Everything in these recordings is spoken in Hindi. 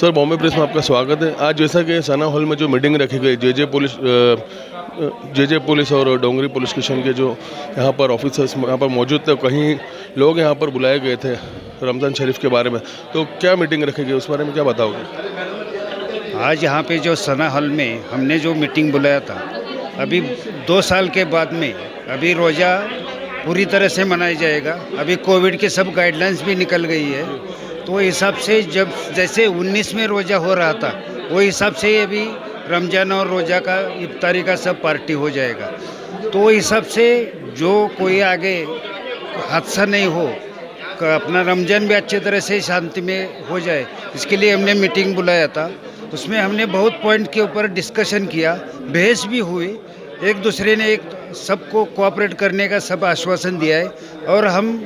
सर, बॉम्बे प्रेस में आपका स्वागत है। आज जैसा कि सना हॉल में जो मीटिंग रखी गई जे पुलिस और डोंगरी पुलिस स्टेशन के जो यहाँ पर ऑफिसर्स यहाँ पर मौजूद थे, कहीं लोग यहाँ पर बुलाए गए थे रमज़ान शरीफ के बारे में, तो क्या मीटिंग रखी गई उस बारे में क्या बताओगे? आज यहाँ पे जो सना हॉल में हमने जो मीटिंग बुलाया था, अभी 2 साल के बाद में अभी रोज़ा पूरी तरह से मनाया जाएगा। अभी कोविड के सब गाइडलाइंस भी निकल गई है, तो हिसाब से जब जैसे 19 में रोज़ा हो रहा था, वो हिसाब से अभी रमज़ान और रोज़ा का इफ्तारी का सब पार्टी हो जाएगा। तो हिसाब से जो कोई आगे हादसा नहीं हो, अपना रमज़ान भी अच्छे तरह से शांति में हो जाए, इसके लिए हमने मीटिंग बुलाया था। उसमें हमने बहुत पॉइंट के ऊपर डिस्कशन किया, बहस भी हुई। एक दूसरे ने सबको कोऑपरेट करने का सब आश्वासन दिया है, और हम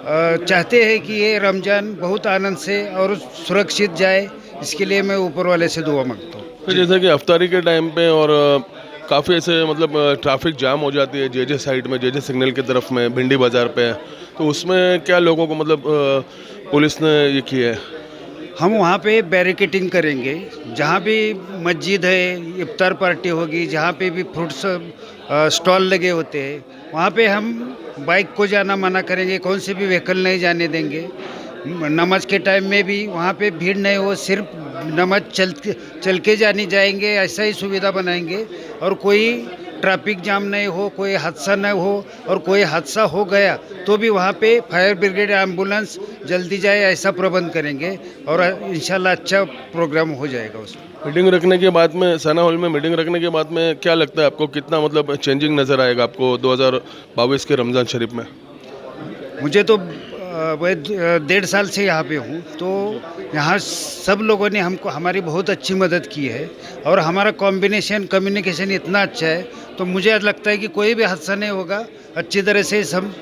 चाहते हैं कि ये रमज़ान बहुत आनंद से और सुरक्षित जाए। इसके लिए मैं ऊपर वाले से दुआ मांगता हूँ। तो जैसा कि इफ्तारी के टाइम पे और काफ़ी ऐसे मतलब ट्रैफिक जाम हो जाती है जे साइड में, जे सिग्नल की तरफ में, भिंडी बाज़ार पे, तो उसमें क्या लोगों को मतलब पुलिस ने ये किया है? हम वहाँ पे बैरिकेटिंग करेंगे। जहाँ भी मस्जिद है, इफ्तार पार्टी होगी, जहाँ पे भी फ्रूट्स स्टॉल लगे होते हैं, वहाँ पे हम बाइक को जाना मना करेंगे, कौन से भी व्हीकल नहीं जाने देंगे। नमाज के टाइम में भी वहाँ पे भीड़ नहीं हो, सिर्फ नमाज चल के जाएंगे, ऐसा ही सुविधा बनाएंगे। और कोई ट्रैफिक जाम नहीं हो, कोई हादसा नहीं हो, और कोई हादसा हो गया तो भी वहाँ पे फायर ब्रिगेड एम्बुलेंस जल्दी जाए, ऐसा प्रबंध करेंगे। और इंशाल्लाह अच्छा प्रोग्राम हो जाएगा उसमें। मीटिंग रखने के बाद में, सना हॉल में मीटिंग रखने के बाद में क्या लगता है आपको, कितना मतलब चेंजिंग नज़र आएगा आपको 2022 के रमज़ान शरीफ में? मुझे तो मैं 1.5 साल से यहाँ पे हूँ, तो यहाँ सब लोगों ने हमको हमारी बहुत अच्छी मदद की है, और हमारा कम्युनिकेशन इतना अच्छा है, तो मुझे लगता है कि कोई भी हादसा नहीं होगा, अच्छी तरह से सब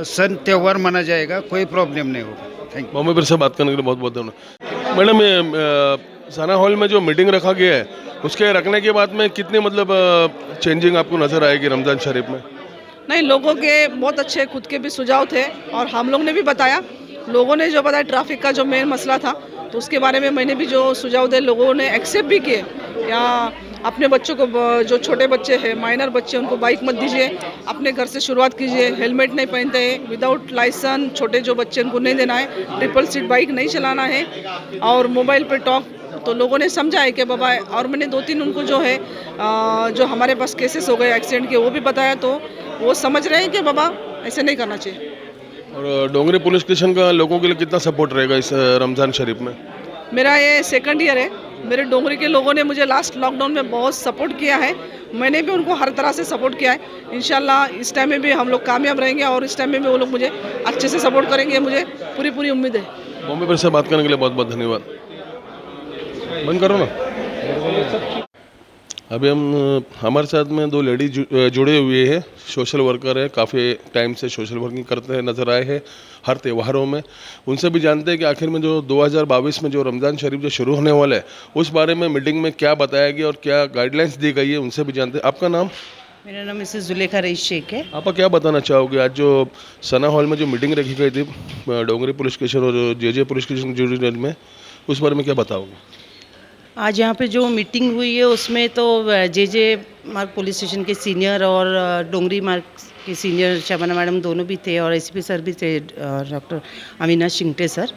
सन त्यौहार मना जाएगा, कोई प्रॉब्लम नहीं होगा। Thank you. बॉम्बे प्रेस से बात करने के लिए बहुत बहुत धन्यवाद। मैडम, ये सना हॉल में जो मीटिंग रखा गया है, उसके रखने के बाद में कितने मतलब चेंजिंग आपको नज़र आएगी रमज़ान शरीफ में? नहीं, लोगों के बहुत अच्छे खुद के भी सुझाव थे, और हम लोग ने भी बताया। लोगों ने जो बताया ट्रैफिक का जो मेन मसला था, तो उसके बारे में मैंने भी जो सुझाव दिए, लोगों ने एक्सेप्ट भी किए। या अपने बच्चों को, जो छोटे बच्चे हैं, माइनर बच्चे, उनको बाइक मत दीजिए, अपने घर से शुरुआत कीजिए। हेलमेट नहीं पहनते हैं, विदाउट लाइसेंस छोटे जो बच्चे, उनको नहीं देना है। ट्रिपल सीट बाइक नहीं चलाना है, और मोबाइल पे टॉक, तो लोगों ने समझा है कि बाबा। और मैंने 2-3 उनको जो है जो हमारे पास केसेस हो गए एक्सीडेंट के, वो भी बताया, तो वो समझ रहे हैं कि बाबा ऐसे नहीं करना चाहिए। और डोंगरी पुलिस स्टेशन का लोगों के लिए कितना सपोर्ट रहेगा इस रमज़ान शरीफ में? मेरा ये 2nd ईयर है। मेरे डोंगरी के लोगों ने मुझे लास्ट लॉकडाउन में बहुत सपोर्ट किया है, मैंने भी उनको हर तरह से सपोर्ट किया है। इंशाल्लाह इस टाइम में भी हम लोग कामयाब रहेंगे, और इस टाइम में भी वो लोग मुझे अच्छे से सपोर्ट करेंगे, मुझे पूरी उम्मीद है। बॉम्बे प्रेस से बात करने के लिए बहुत बहुत धन्यवाद। बंद करो ना। अभी हमारे साथ में 2 लेडीज जुड़े हुए हैं, सोशल वर्कर है, काफ़ी टाइम से सोशल वर्किंग करते हैं, नज़र आए हैं हर त्योहारों में। उनसे भी जानते हैं कि आखिर में जो 2022 में जो रमज़ान शरीफ जो शुरू होने वाला है, उस बारे में मीटिंग में क्या बताया गया और क्या गाइडलाइंस दी गई है, उनसे भी जानते हैं। आपका नाम? मेरा नाम मिसेस जुलेखा रईस शेख है। आप क्या बताना चाहोगे, आज जो सना हॉल में जो मीटिंग रखी गई थी डोंगरी पुलिस स्टेशन और जे पुलिस स्टेशन जुड़े में, उस बारे में क्या बताओगे? आज यहाँ पे जो मीटिंग हुई है, उसमें तो जे मार्ग पुलिस स्टेशन के सीनियर और डोंगरी मार्ग के सीनियर शबाना मैडम दोनों भी थे, और एसपी सर भी थे, डॉक्टर अमीना शिंगटे सर।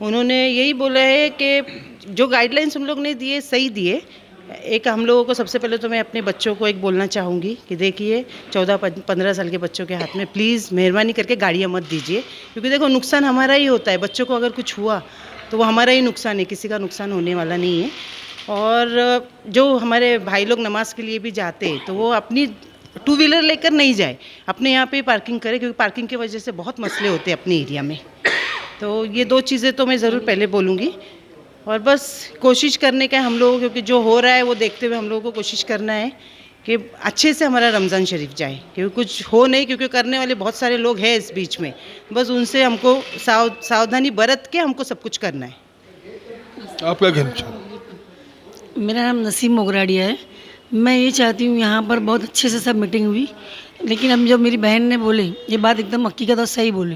उन्होंने यही बोला है कि जो गाइडलाइंस हम लोग ने दिए सही दिए। एक हम लोगों को सबसे पहले तो मैं अपने बच्चों को एक बोलना चाहूँगी कि देखिए 14-15 साल के बच्चों के हाथ में प्लीज़ मेहरबानी करके गाड़ियाँ मत दीजिए, क्योंकि देखो नुकसान हमारा ही होता है। बच्चों को अगर कुछ हुआ तो वो हमारा ही नुकसान है, किसी का नुकसान होने वाला नहीं है। और जो हमारे भाई लोग नमाज के लिए भी जाते हैं, तो वो अपनी 2 व्हीलर लेकर नहीं जाए, अपने यहाँ पे पार्किंग करे, क्योंकि पार्किंग की वजह से बहुत मसले होते हैं अपने एरिया में। तो ये 2 चीज़ें तो मैं ज़रूर पहले बोलूँगी। और बस कोशिश करने का है हम लोगों, क्योंकि जो हो रहा है वो देखते हुए हम लोगों को कोशिश करना है कि अच्छे से हमारा रमज़ान शरीफ जाए, क्योंकि कुछ हो नहीं, क्योंकि करने वाले बहुत सारे लोग हैं इस बीच में। बस उनसे हमको सावधानी बरत के हमको सब कुछ करना है। आप क्या कहना चाहोगे? मेरा नाम नसीम मोगराडिया है। मैं ये चाहती हूँ, यहाँ पर बहुत अच्छे से सब मीटिंग हुई, लेकिन अब जो मेरी बहन ने बोली ये बात एकदम हकीकत और सही बोली।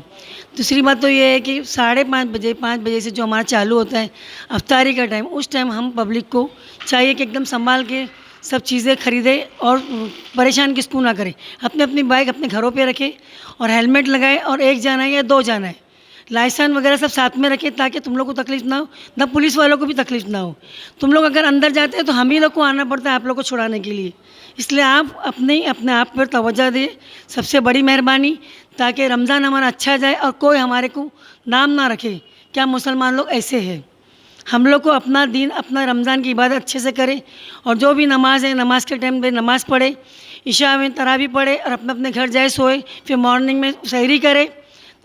दूसरी बात तो ये है कि 5:30 से जो हमारा चालू होता है अफ्तारी का टाइम, उस टाइम हम पब्लिक को चाहिए कि एकदम संभाल के सब चीज़ें खरीदे और परेशान किसको ना करें। अपने अपनी बाइक अपने घरों पे रखें और हेलमेट लगाए, और एक जाना है या 2 जाना है, लाइसेंस वगैरह सब साथ में रखें ताकि तुम लोग को तकलीफ ना हो, ना पुलिस वालों को भी तकलीफ ना हो। तुम लोग अगर अंदर जाते हैं तो हम ही लोग को आना पड़ता है आप लोग को छुड़ाने के लिए। इसलिए आप अपने आप पर तवज्जो दें, सबसे बड़ी मेहरबानी, ताकि रमज़ान हमारा अच्छा जाए और कोई हमारे को नाम ना रखे क्या मुसलमान लोग ऐसे हैं। हम लोग को अपना दिन, अपना रमज़ान की इबादत अच्छे से करें, और जो भी नमाज़ है नमाज़ के टाइम पे नमाज़ पढ़े, इशा में तरावी पढ़े, और अपने अपने घर जाए सोए, फिर मॉर्निंग में सहरी करे,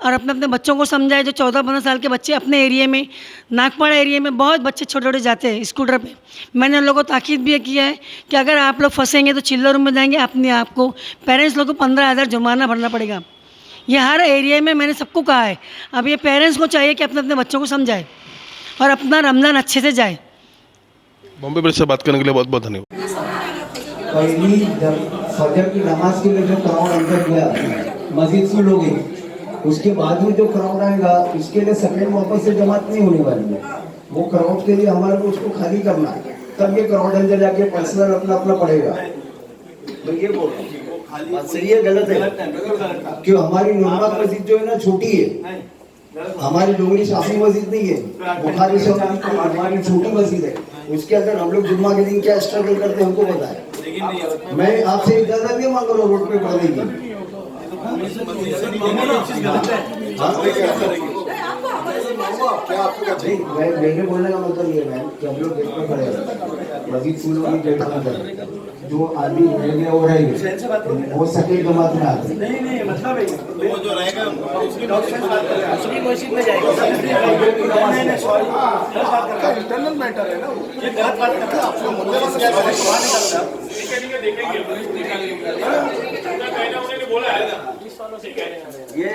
और अपने अपने बच्चों को समझाए। जो 14-15 साल के बच्चे अपने एरिया में, नागपाड़ा एरिया में बहुत बच्चे छोटे छोटे जाते हैं स्कूटर पे। मैंने उन लोगों को ताकीद भी किया है कि अगर आप लोग फंसेंगे तो चिल्ला रूम में जाएंगे, अपने आप को पेरेंट्स लोग को 15,000 जुर्माना भरना पड़ेगा। ये हर एरिया में मैंने सबको कहा है। अब ये पेरेंट्स को चाहिए कि अपने अपने बच्चों को समझाए और अपना रमज़ान अच्छे से जाए। बॉम्बे ब्रिज से बात करने के लिए बहुत बहुत धन्यवाद। पहली फजर की नमाज के लिए जो क्राउड अंदर गया मस्जिद फुल हो गई, उसके बाद में जो क्राउड आएगा उसके लिए सेकेंड वापस से जमात नहीं होने वाली है। वो क्राउड के लिए हमारे को उसको खाली करना है, तब ये क्राउड अंदर जाके पर्सनल अपना अपना पड़ेगा। तो ये बोल बात सही है गलत है? क्यों हमारी नूरबाग मस्जिद जो है ना छोटी है, हमारी डोंगरी शाफी मस्जिद नहीं है, बुखारी शाफी हमारी छोटी मस्जिद है। उसके अंदर हम लोग जुम्मा के दिन क्या स्ट्रगल करते हैं हमको पता है। मैं आपसे इजाजत नहीं मांग रहा हूँ रोड पे पढ़ने की। मेरे बोलने का मतलब ये है कि हम लोग गेट पर खड़े हैं, मस्जिद फुल वाली गेट पर खड़े, जो आदमी रहेंगे वो रहेंगे, वो सके जमात में आते नहीं मतलब वो जो रहेगा उसकी मस्जिद में जाएगा। इंटरनल मैटर है ना, ये गलत बात करते हैं आपको ये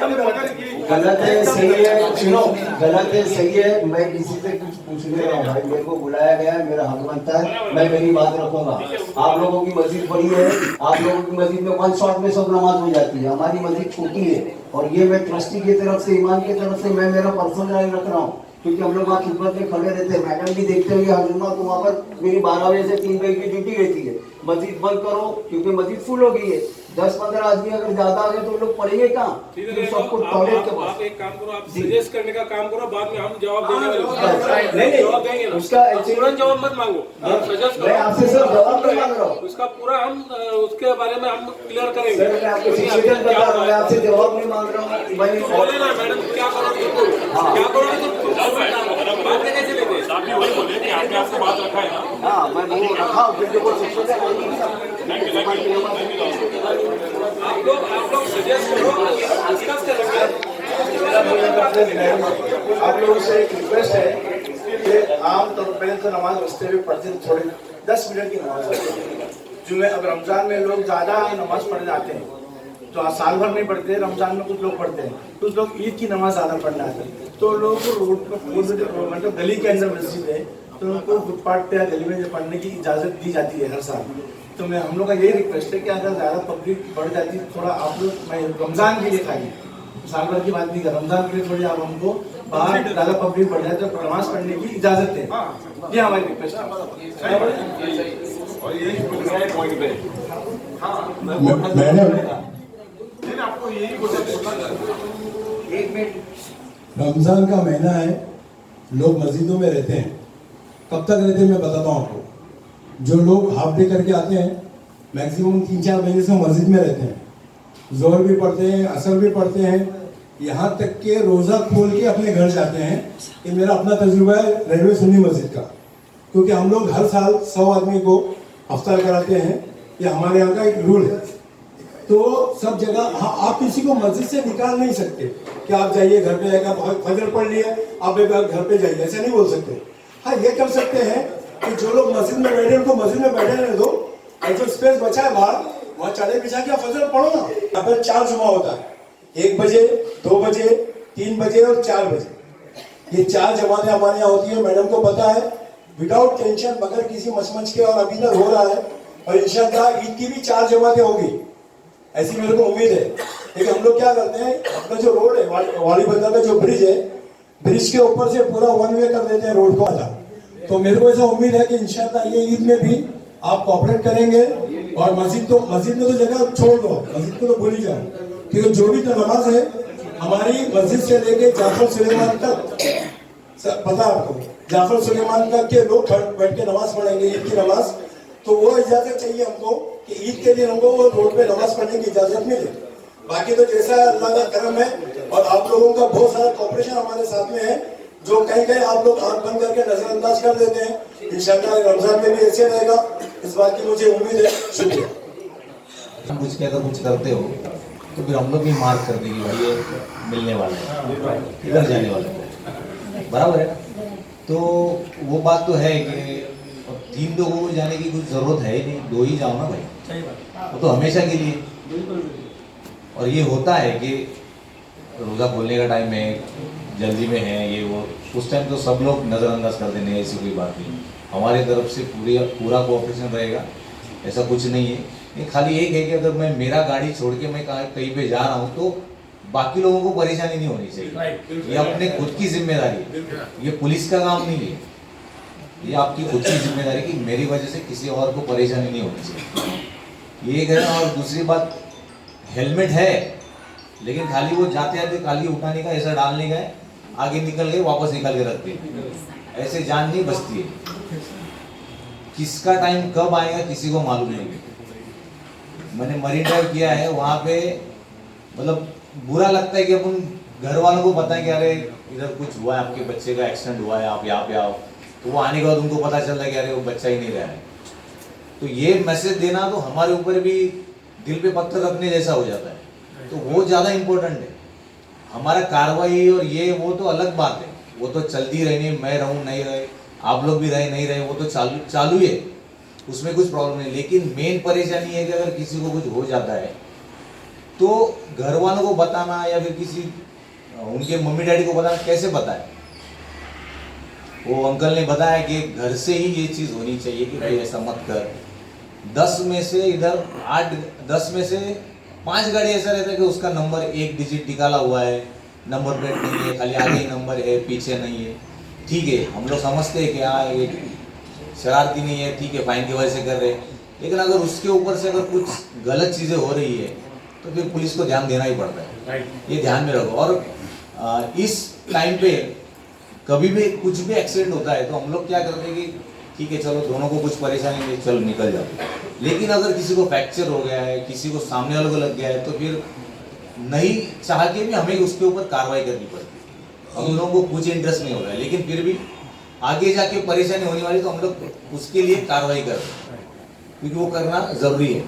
गलत है सही है, सुनो गलत है सही है। मैं किसी से कुछ पूछ नहीं रहा हूँ भाई, मेरे को बुलाया गया है, मेरा हक बनता है, मैं मेरी बात रखूंगा। आप लोगों की मस्जिद बड़ी है, आप लोगों की मस्जिद में 1 शॉट में सब नमाज हो जाती है, हमारी मस्जिद छोटी है। और ये मैं ट्रस्टी की तरफ से, इमाम की तरफ से मैं मेरा पर्सनल राय रख रहा हूँ, क्योंकि हम लोग वहाँ खिदमत में खड़े रहते हैं। मैडम भी देखते होंगे हर जुम्मा को वहाँ पर मेरी 12 बजे से 3 बजे की ड्यूटी रहती है। मस्जिद बंद करो क्योंकि मस्जिद फुल हो गई है। 10-15 आदमी अगर ज्यादा आ गए तो लोग पढ़ेंगे कहाँ? तो सबको टॉयलेट के पास। आप एक काम करो, आप सजेस्ट करने का काम करो, बाद में हम जवाब देने वाले नहीं जवाब देंगे। उसका तुरंत जवाब मत मांगो, आप सजेस्ट करो। मैं आपसे सर जवाब नहीं मांग रहा हूँ, उसका पूरा हम उसके बारे में हम क्लियर करेंगे। सर मैं आपको सिचुएशन बता रहा हूँ, मैं आपसे जवाब नहीं मांग रहा हूँ। बोले ना मैडम क्या करोगे, क्या करोगे, बात कैसे लेते हैं? आप भी वही बोले कि आपने आपसे बात रखा है ना। हाँ मैं वो रखा हूँ, फिर देखो आप लोग सजेस्ट करो, डिस्कस करेंगे। आप लोगों से एक रिक्वेस्ट है कि आम तौर पर तो नमाज रस्ते में पढ़ते थोड़े 10 मिनट की नमाज पढ़ते हैं। जुमे अब रमज़ान में लोग ज़्यादा नमाज पढ़ने जाते हैं, तो साल भर नहीं पढ़ते, रमज़ान में कुछ लोग पढ़ते हैं, कुछ लोग ईद की नमाज ज़्यादा पढ़ने आते हैं। तो लोगों को रोड पर मतलब गली के अंदर मस्जिद है तो उनको फुटपाथ पे या गली में पढ़ने की इजाज़त दी जाती है हर साल। तो मैं हम लोग का यही रिक्वेस्ट है कि अगर ज़्यादा पब्लिक बढ़ जाती है थोड़ा आप लोग, मैं रमज़ान के लिए खाली साल भर की बात नहीं कर, रमज़ान के लिए थोड़ी आप हमको बाहर ज़्यादा पब्लिक बढ़ जाए तो नमाज पढ़ने की इजाज़त है, ये हमारी रिक्वेस्ट है। रमज़ान का महीना है, लोग मस्जिदों में रहते हैं। कब तक रहते हैं मैं बताता हूँ आपको। जो लोग हाफ डे करके आते हैं मैक्सिमम 3-4 महीने से मस्जिद में रहते हैं, जोहर भी पढ़ते हैं, असर भी पढ़ते हैं, यहाँ तक के रोज़ा खोल के अपने घर जाते हैं। ये मेरा अपना तजुर्बा है रेलवे सुन्नी मस्जिद का, क्योंकि हम लोग हर साल 100 आदमी को अफ्तार कराते हैं, ये हमारे यहाँ का एक रूल है। तो सब जगह हाँ, आप किसी को मस्जिद से निकाल नहीं सकते कि आप जाइए घर पे आएगा फजर पढ़ लिया आप एक बार घर पे जाइए, ऐसे नहीं बोल सकते। हाँ ये कर सकते हैं कि जो लोग मस्जिद में बैठे उनको मस्जिद में बैठे रहने दो, और जो स्पेस बचा है बाहर वहाँ चढ़े बिछा के फजर पढ़ो ना। यहाँ पर 4 जुमा होता है, 1 बजे, 2 बजे, 3 बजे और 4 बजे। ये 4 जमातें हमारे यहाँ होती है, मैडम को पता है, विदाउट टेंशन, बगैर किसी मचमच के, और अभी तक हो रहा है। और इंशाअल्लाह ईद की भी 4 जमातें होगी। ऐसी मेरे को उम्मीद है। लेकिन हम लोग क्या करते हैं, अपना जो रोड है वाली बाजार का जो ब्रिज है, ब्रिज के ऊपर से पूरा वन वे कर देते हैं रोड को आधा। तो मेरे को ऐसा उम्मीद है कि इंशाल्लाह ये ईद में भी आप कोऑपरेट करेंगे। और मस्जिद में तो जगह छोड़ दो, मस्जिद को तो भूल ही जाओ, क्योंकि जो भी नमाज है हमारी मस्जिद से लेके जाफर सुलेमान तक, पता है आपको, जाफर सुलेमान तक के लोग बैठ के नमाज पढ़ेंगे ईद की नमाज। तो वो इजाजत चाहिए हमको कि ईद के दिन हमको वो रोड पे नमाज पढ़ने की इजाजत मिले। बाकी तो जैसा अल्लाह का करम है और आप लोगों का बहुत सारा कोऑपरेशन हमारे साथ में है, जो कहीं कहीं आप लोग आंख बंद करके नजरअंदाज कर देते हैं। इंशाल्लाह रमजान में भी ऐसे रहेगा, इस बात की मुझे उम्मीद है। शुक्रिया। कुछ के अगर कुछ करते हो तो फिर हम लोग भी मार्क कर देंगे, भाई ये मिलने वाला है, इधर जाने वाला है, बराबर है। तो वो बात तो है कि 3 लोगों को जाने की कुछ जरूरत है ही नहीं, 2 ही जाओ ना भाई, वो तो हमेशा के लिए। और ये होता है कि रोज़ा खोलने का टाइम है, जल्दी में है ये वो, उस टाइम तो सब लोग नज़रअंदाज कर देने, ऐसी कोई बात नहीं। हमारी तरफ से पूरा कोऑपरेशन रहेगा, ऐसा कुछ नहीं है। ये खाली एक है कि अगर मैं मेरा गाड़ी छोड़ के मैं कहीं पे जा रहा हूँ तो बाकी लोगों को परेशानी नहीं होनी चाहिए। ये अपने खुद की जिम्मेदारी है, ये पुलिस का काम नहीं है, ये आपकी खुद की जिम्मेदारी कि मेरी वजह से किसी और को परेशानी नहीं होनी चाहिए, ये है। और दूसरी बात, हेलमेट है लेकिन खाली वो जाते जाते खाली उठाने का, ऐसा डालने का है, आगे निकल गए वापस निकल के रखते हैं, ऐसे जान नहीं बचती है। किसका टाइम कब आएगा किसी को मालूम नहीं। मैंने मरीन ड्राइव किया है, वहाँ पे मतलब बुरा लगता है कि अपन घर वालों को बताएं कि अरे इधर कुछ हुआ है, आपके बच्चे का एक्सीडेंट हुआ है, आप यहाँ पे आओ, तो वो आने के बाद उनको पता चलता है कि अरे वो बच्चा ही नहीं रहा है। तो ये मैसेज देना तो हमारे ऊपर भी दिल पे पत्थर रखने जैसा हो जाता है, तो वो ज़्यादा इम्पोर्टेंट है। हमारा कार्रवाई और ये वो तो अलग बात है, वो तो चलती रहनी, मैं रहूँ नहीं रहे, आप लोग भी रहे नहीं रहे, वो तो चालू है, उसमें कुछ प्रॉब्लम नहीं। लेकिन मेन परेशानी है कि अगर किसी को कुछ हो जाता है तो घर वालों को बताना या फिर किसी उनके मम्मी डैडी को बताना, कैसे बताए। वो अंकल ने बताया कि घर से ही ये चीज़ होनी चाहिए कि भाई ऐसा मत कर। 10 में से इधर 10 में से 5 गाड़ी ऐसा रहता है कि उसका नंबर 1 डिजिट निकाला हुआ है, नंबर प्लेट नहीं है, खाली आगे ही नंबर है, पीछे नहीं है। ठीक है, हम लोग समझते हैं कि हाँ ये शरारती नहीं है, ठीक है, फाइन की वजह से कर रहे हैं। लेकिन अगर उसके ऊपर से अगर कुछ गलत चीज़ें हो रही है तो फिर पुलिस को ध्यान देना ही पड़ता है, ये ध्यान में रखो। और इस टाइम पे कभी भी कुछ भी एक्सीडेंट होता है तो हम लोग क्या करते हैं कि ठीक है चलो दोनों को कुछ परेशानी नहीं, चलो निकल जाओ। लेकिन अगर किसी को फ्रैक्चर हो गया है, किसी को सामने वालों को लग गया है, तो फिर नहीं चाह के भी हमें उसके ऊपर कार्रवाई करनी पड़ती है। हम लोगों को कुछ इंटरेस्ट नहीं हो रहा है, लेकिन फिर भी आगे जाके परेशानी होने वाली तो हम लोग उसके लिए कार्रवाई करते हैं, क्योंकि वो करना ज़रूरी है।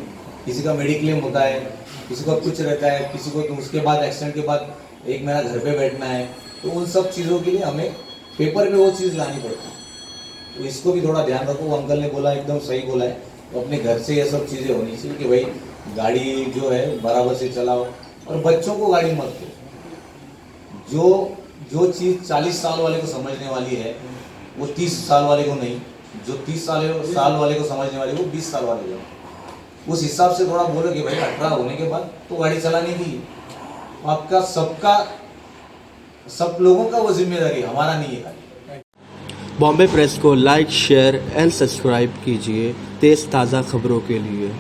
किसी का मेडिक्लेम होता है, किसी को कुछ रहता है, किसी को तो उसके बाद एक्सीडेंट के बाद एक महीना घर पे बैठना है, तो उन सब चीज़ों के लिए हमें पेपर पे वो चीज़ लानी पड़ती है। तो इसको भी थोड़ा ध्यान रखो। वो अंकल ने बोला एकदम सही बोला है, तो अपने घर से ये सब चीज़ें होनी चाहिए कि भाई गाड़ी जो है बराबर से चलाओ और बच्चों को गाड़ी मत दो। जो चीज़ 40 साल वाले को समझने वाली है वो 30 साल वाले को नहीं, जो 30 साल वाले को समझने वाली वो 20 साल वाले को। उस हिसाब से थोड़ा बोलो कि भाई 18 होने के बाद तो गाड़ी चलाने की आपका सब लोगों का वो जिम्मेदारी, हमारा नहीं है। बॉम्बे प्रेस को लाइक, शेयर एंड सब्सक्राइब कीजिए तेज़ ताज़ा खबरों के लिए।